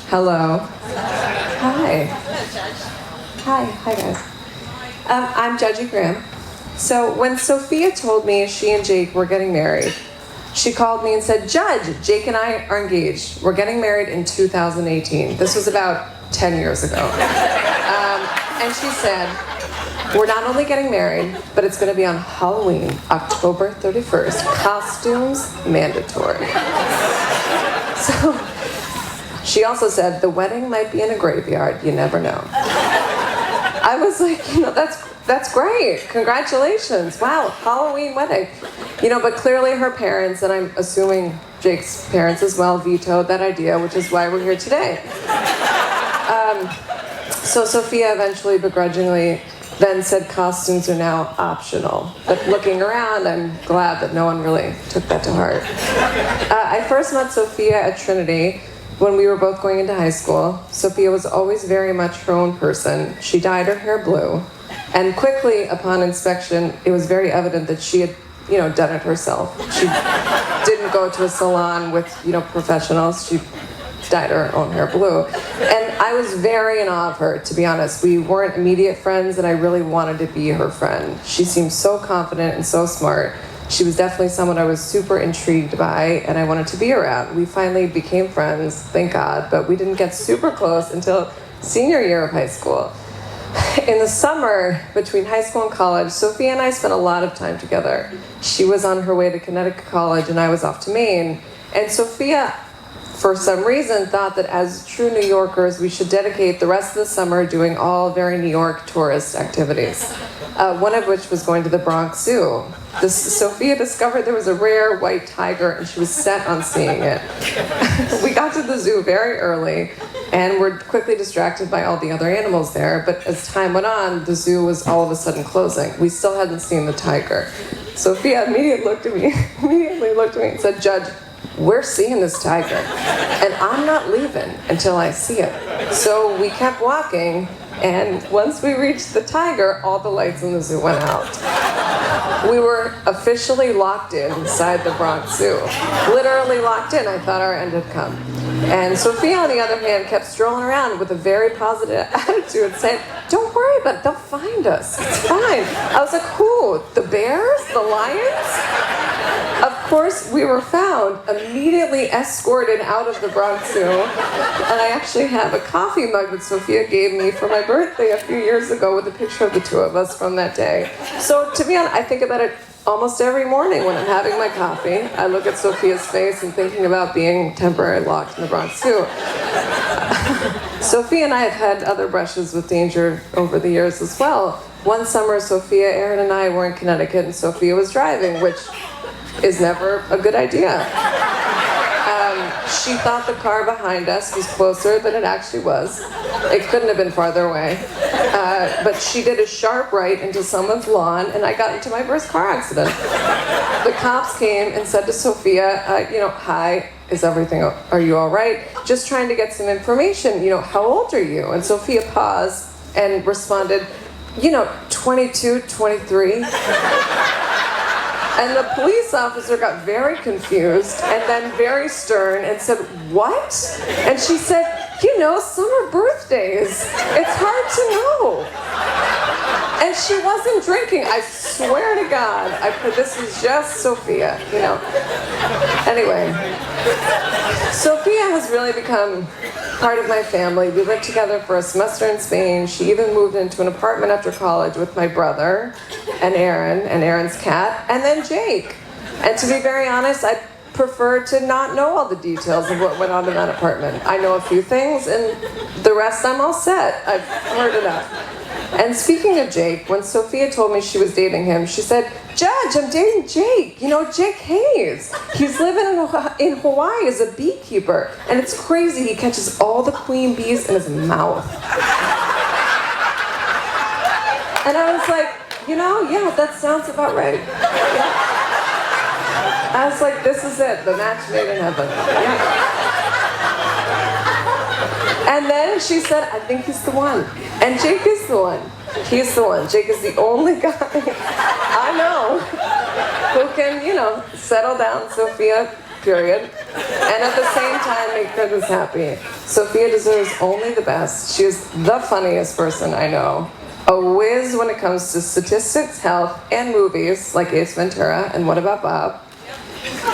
Hello. Hi. Hi guys. I'm Judgie Graham. So when Sophia told me she and Jake were getting married, she called me and said, Judge, Jake and I are engaged. We're getting married in 2018. This was about 10 years ago. And she said, we're not only getting married, but it's going to be on Halloween, October 31st. Costumes mandatory. So she also said, the wedding might be in a graveyard. You never know. I was like, that's great. Congratulations. Wow, Halloween wedding. But clearly her parents, and I'm assuming Jake's parents as well, vetoed that idea, which is why we're here today. So Sophia eventually begrudgingly then said costumes are now optional. But looking around, I'm glad that no one really took that to heart. I first met Sophia at Trinity when we were both going into high school. Sophia was always very much her own person. She dyed her hair blue. And quickly, upon inspection, it was very evident that she had, done it herself. She didn't go to a salon with, professionals. She dyed her own hair blue. And I was very in awe of her, to be honest. We weren't immediate friends, and I really wanted to be her friend. She seemed so confident and so smart. She was definitely someone I was super intrigued by, and I wanted to be around. We finally became friends, thank God, but we didn't get super close until senior year of high school. In the summer between high school and college, Sophia and I spent a lot of time together. She was on her way to Connecticut College, and I was off to Maine. And Sophia, for some reason, thought that as true New Yorkers, we should dedicate the rest of the summer doing all very New York tourist activities, one of which was going to the Bronx Zoo. Sophia discovered there was a rare white tiger, and she was set on seeing it. We got to the zoo very early, and were quickly distracted by all the other animals there, but as time went on, the zoo was all of a sudden closing. We still hadn't seen the tiger. Sophia immediately looked at me and said, Judge, we're seeing this tiger, and I'm not leaving until I see it. So we kept walking, and once we reached the tiger, all the lights in the zoo went out. We were officially locked inside the Bronx Zoo. Literally locked in. I thought our end had come. And Sophia, on the other hand, kept strolling around with a very positive attitude, saying, don't worry about it, they'll find us. It's fine. I was like, who? The bears? The lions? Of course, we were found, immediately escorted out of the Bronx Zoo. And I actually have a coffee mug that Sophia gave me for my birthday a few years ago with a picture of the two of us from that day. So to be honest, I think about it almost every morning when I'm having my coffee. I look at Sophia's face and thinking about being temporarily locked in the Bronx Zoo. Sophia and I have had other brushes with danger over the years as well. One summer, Sophia, Aaron, and I were in Connecticut, and Sophia was driving, which is never a good idea. She thought the car behind us was closer than it actually was. It couldn't have been farther away. But she did a sharp right into someone's lawn, and I got into my first car accident. The cops came and said to Sophia, hi, are you all right? Just trying to get some information, how old are you? And Sophia paused and responded, 22, 23. And the police officer got very confused and then very stern and said, what? And she said, summer birthdays. It's hard to know. And she wasn't drinking. I swear to God. This is just Sophia, Anyway, Sophia has really become part of my family. We lived together for a semester in Spain. She even moved into an apartment after college with my brother and Aaron's cat, and then Jake. And to be very honest, I prefer to not know all the details of what went on in that apartment. I know a few things, and the rest I'm all set. I've heard enough. And speaking of Jake, when Sophia told me she was dating him, she said, Judge, I'm dating Jake. Jake Hayes. He's living in Hawaii as a beekeeper. And it's crazy, he catches all the queen bees in his mouth. And I was like, yeah, that sounds about right. Yeah. I was like, this is it, the match made in heaven. Yeah. And then she said, I think he's the one. And Jake is the one. He's the one. Jake is the only guy I know who can, settle down Sophia, period, and at the same time make others happy. Sophia deserves only the best. She is the funniest person I know. A whiz when it comes to statistics, health, and movies like Ace Ventura and What About Bob?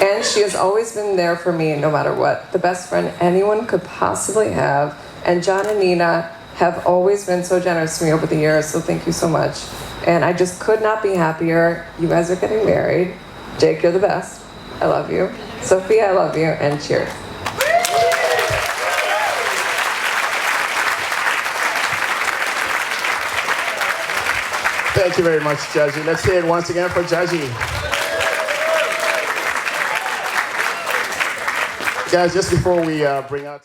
And she has always been there for me no matter what. The best friend anyone could possibly have. And John and Nina have always been so generous to me over the years, so thank you so much. And I just could not be happier. You guys are getting married. Jake, you're the best. I love you. Sophia, I love you, and cheers. Thank you very much, Judgie. Let's hear it once again for Judgie. Guys, just before we bring out